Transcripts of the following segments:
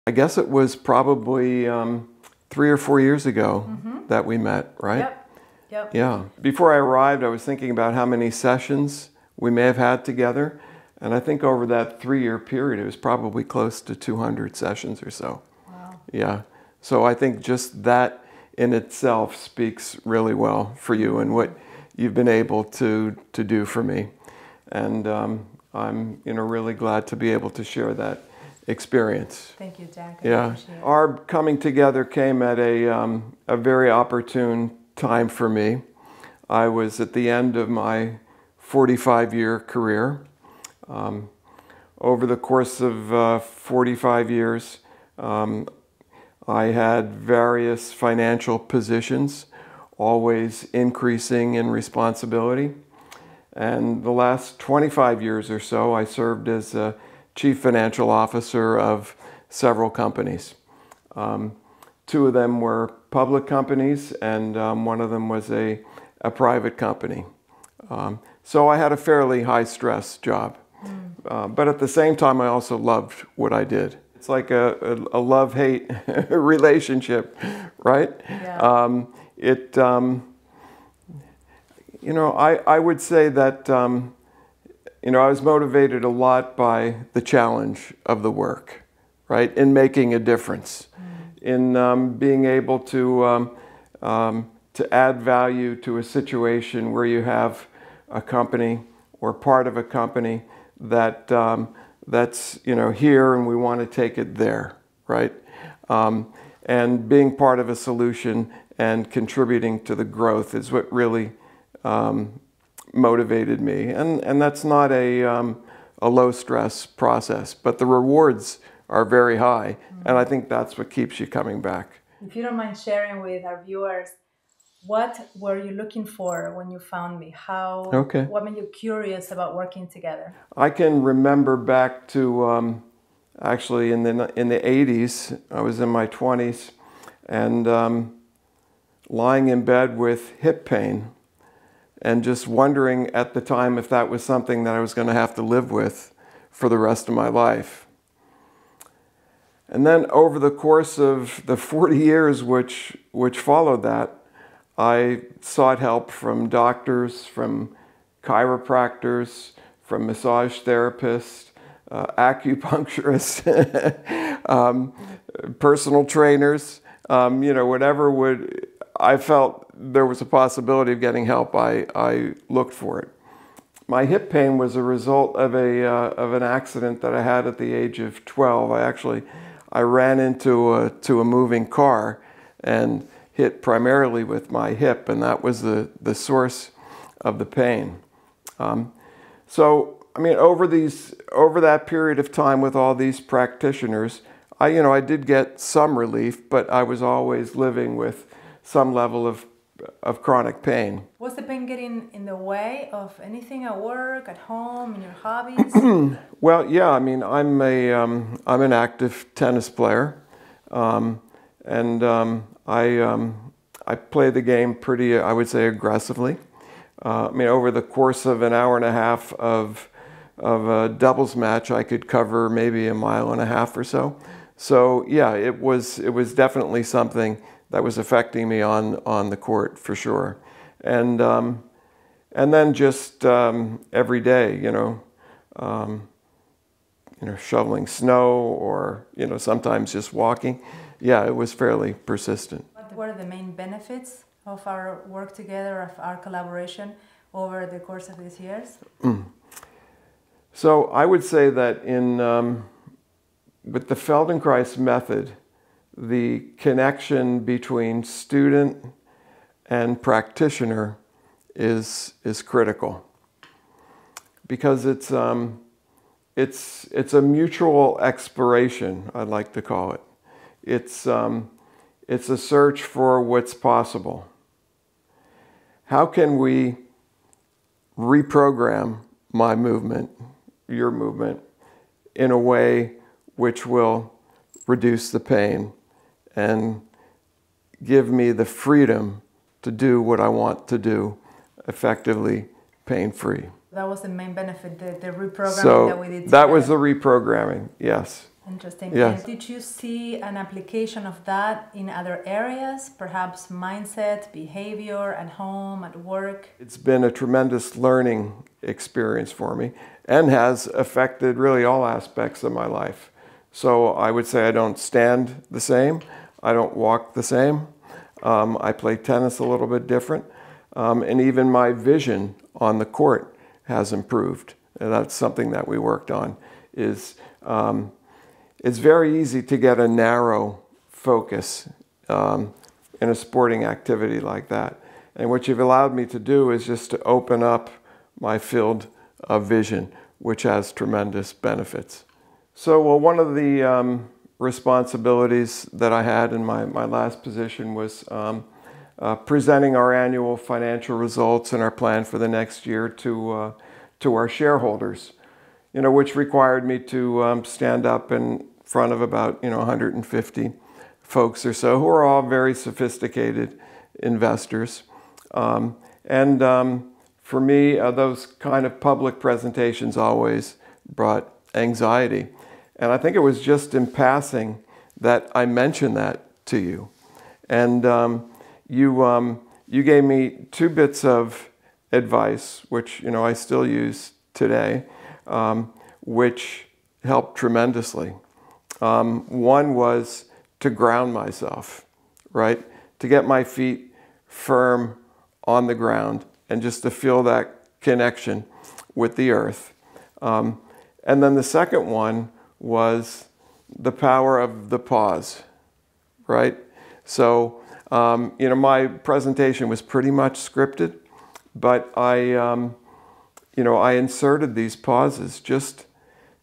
I guess it was probably 3 or 4 years ago that we met, right? Yep. Yep. Yeah. Before I arrived, I was thinking about how many sessions we may have had together. And I think over that 3-year period, it was probably close to 200 sessions or so. Wow. Yeah. So I think just that in itself speaks really well for you and what you've been able to do for me. And I'm really glad to be able to share that experience. Thank you, Jack. Yeah. Our coming together came at a very opportune time for me. I was at the end of my 45-year career. Over the course of 45 years, I had various financial positions, always increasing in responsibility. And the last 25 years or so, I served as a chief financial officer of several companies. 2 of them were public companies, and one of them was a private company. So I had a fairly high-stress job. But at the same time, I also loved what I did. It's like a love-hate relationship, right? Yeah. I would say that, I was motivated a lot by the challenge of the work, right? In making a difference, in being able to add value to a situation where you have a company or part of a company that that's here and we want to take it there, right? And being part of a solution and contributing to the growth is what really motivated me. And that's not a low stress process, but the rewards are very high. And I think that's what keeps you coming back. If you don't mind sharing with our viewers, what were you looking for when you found me? What made you curious about working together? I can remember back to actually in the 80s. I was in my 20s and lying in bed with hip pain and just wondering at the time if that was something that I was going to have to live with for the rest of my life. And then over the course of the 40 years which followed that, I sought help from doctors, from chiropractors, from massage therapists, acupuncturists, personal trainers, whatever I felt there was a possibility of getting help, I looked for it. My hip pain was a result of an accident that I had at the age of 12. I ran into a moving car and hit primarily with my hip, and that was the source of the pain. Over that period of time with all these practitioners, I did get some relief, but I was always living with some level of chronic pain. Was the pain getting in the way of anything at work, at home, in your hobbies? Well, yeah. I'm an active tennis player, and I play the game pretty, I would say, aggressively. Over the course of an hour and a half of a doubles match, I could cover maybe 1.5 miles or so. So yeah, it was definitely something that was affecting me on the court for sure. And then just every day, shoveling snow or sometimes just walking. Yeah, it was fairly persistent. What are the main benefits of our work together, of our collaboration over the course of these years? So I would say that with the Feldenkrais method, the connection between student and practitioner is critical, because it's a mutual exploration, I'd like to call it. It's a search for what's possible. How can we reprogram my movement, your movement, in a way which will reduce the pain and give me the freedom to do what I want to do effectively, pain-free. That was the main benefit, the reprogramming that we did together. That was the reprogramming, yes. Interesting. Yes. And did you see an application of that in other areas, perhaps mindset, behavior, at home, at work? It's been a tremendous learning experience for me and has affected really all aspects of my life. So I would say I don't stand the same. I don't walk the same. I play tennis a little bit different. And even my vision on the court has improved. And that's something that we worked on. It's very easy to get a narrow focus in a sporting activity like that. And what you've allowed me to do is just to open up my field of vision, which has tremendous benefits. So, well, one of the responsibilities that I had in my last position was presenting our annual financial results and our plan for the next year to our shareholders, which required me to stand up in front of about 150 folks or so who are all very sophisticated investors. For me, those kind of public presentations always brought anxiety. And I think it was just in passing that I mentioned that to you. And you gave me 2 bits of advice, which I still use today, which helped tremendously. One was to ground myself, right? To get my feet firm on the ground and just to feel that connection with the earth. And then the second one was the power of the pause, right? So, my presentation was pretty much scripted, but I inserted these pauses just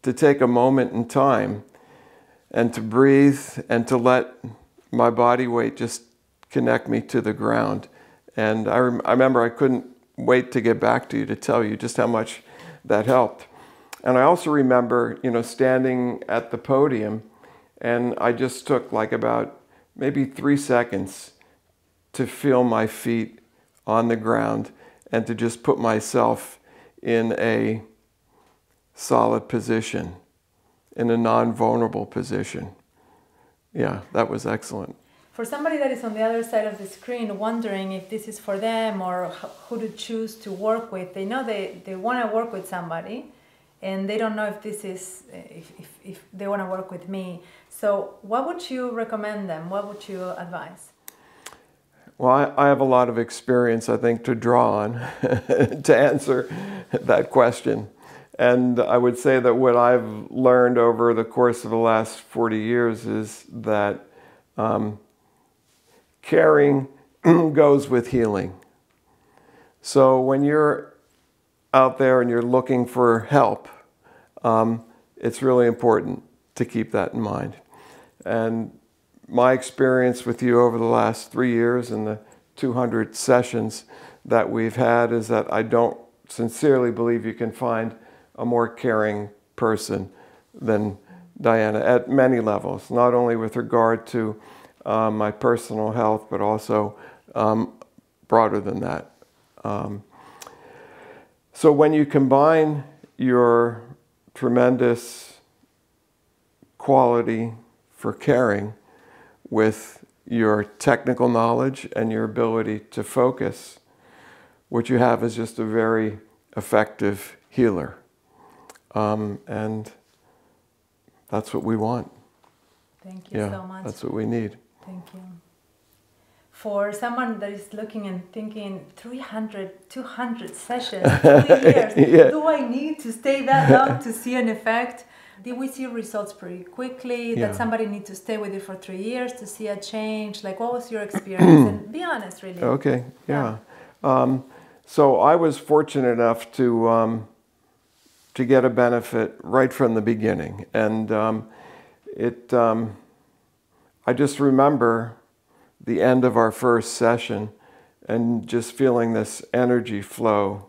to take a moment in time and to breathe and to let my body weight just connect me to the ground. And I remember I couldn't wait to get back to you to tell you just how much that helped. And I also remember, standing at the podium, and I just took like about maybe 3 seconds to feel my feet on the ground and to just put myself in a solid position, in a non-vulnerable position. Yeah, that was excellent. For somebody that is on the other side of the screen wondering if this is for them or who to choose to work with, they know they want to work with somebody and they don't know if this is, if they want to work with me. So what would you recommend them? What would you advise? Well, I have a lot of experience, I think, to draw on to answer that question. And I would say that what I've learned over the course of the last 40 years is that caring goes with healing. So when you're out there and you're looking for help, it's really important to keep that in mind. And my experience with you over the last 3 years and the 200 sessions that we've had is that I don't sincerely believe you can find a more caring person than Diana at many levels, not only with regard to my personal health, but also broader than that. So when you combine your tremendous quality for caring with your technical knowledge and your ability to focus, what you have is just a very effective healer. And that's what we want. Thank you so much. That's what we need. Thank you. For someone that is looking and thinking 300, 200 sessions, 3 years, do I need to stay that long to see an effect? Did we see results pretty quickly? That somebody need to stay with you for 3 years to see a change? Like, what was your experience? And be honest, really. Okay, so I was fortunate enough to get a benefit right from the beginning. And I just remember the end of our first session and just feeling this energy flow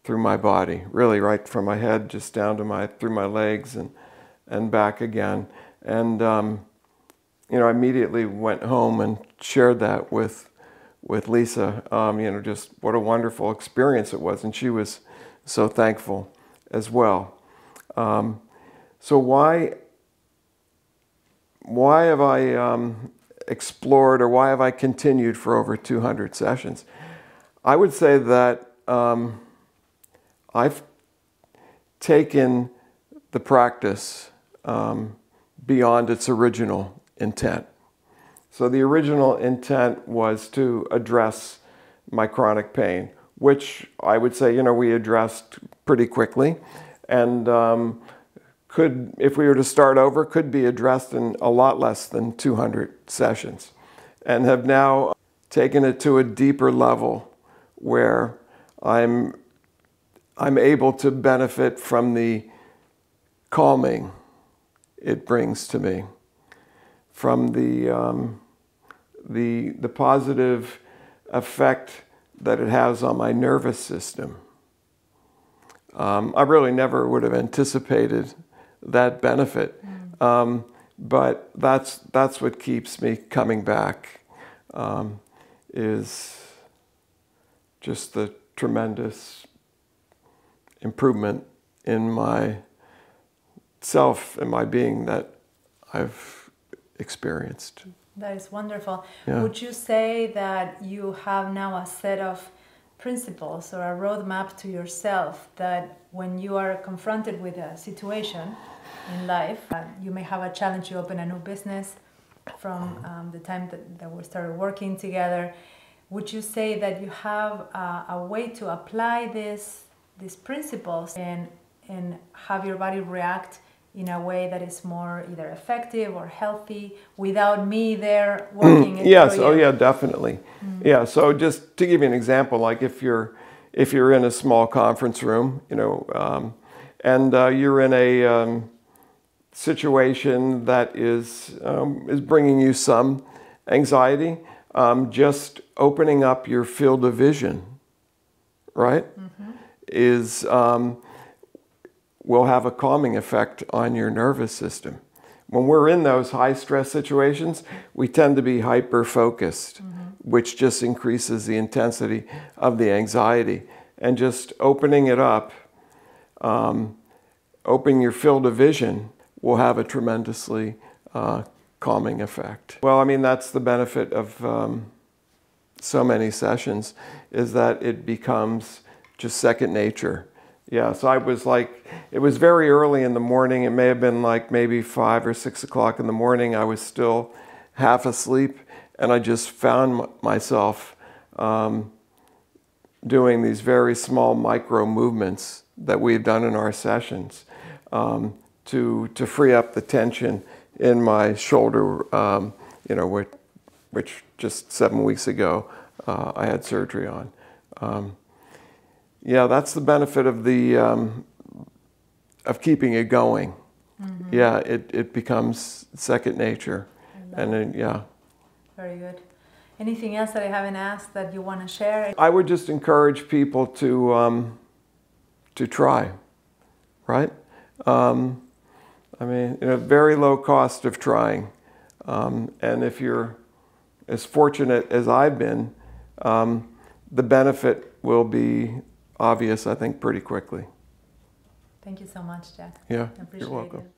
through my body, really right from my head just down to through my legs and back again. And I immediately went home and shared that with Lisa. Just what a wonderful experience it was, and she was so thankful as well. So why why have I explored, or why have I continued for over 200 sessions? I would say that I've taken the practice beyond its original intent. So the original intent was to address my chronic pain, which I would say, we addressed pretty quickly, and could, if we were to start over, could be addressed in a lot less than 200 sessions, and have now taken it to a deeper level where I'm able to benefit from the calming it brings to me, from the positive effect that it has on my nervous system. I really never would have anticipated that benefit, but that's what keeps me coming back, is just the tremendous improvement in myself and my being that I've experienced. That is wonderful. Yeah. Would you say that you have now a set of principles or a roadmap to yourself that when you are confronted with a situation in life, you may have a challenge, you open a new business from the time that we started working together, would you say that you have a way to apply these principles and have your body react in a way that is more either effective or healthy without me there working it yes, through oh you? yeah, definitely. Yeah, so just to give you an example, like if you're in a small conference room, and you're in a situation that is bringing you some anxiety, just opening up your field of vision, right, will have a calming effect on your nervous system. When we're in those high stress situations, we tend to be hyper focused, which just increases the intensity of the anxiety. And just opening it up, opening your field of vision, will have a tremendously calming effect. Well, I mean, that's the benefit of so many sessions, is that it becomes just second nature. Yeah, so I was like, it was very early in the morning. It may have been like maybe 5 or 6 o'clock in the morning. I was still half asleep, and I just found myself doing these very small micro movements that we've done in our sessions to free up the tension in my shoulder, which just 7 weeks ago I had surgery on. Yeah, that's the benefit of of keeping it going. Yeah, it becomes second nature, and then, yeah. Very good. Anything else that I haven't asked that you want to share? I would just encourage people to try, right? I mean, very low cost of trying, and if you're as fortunate as I've been, the benefit will be obvious, I think, pretty quickly. Thank you so much, Jack. Yeah, I appreciate you're welcome. it.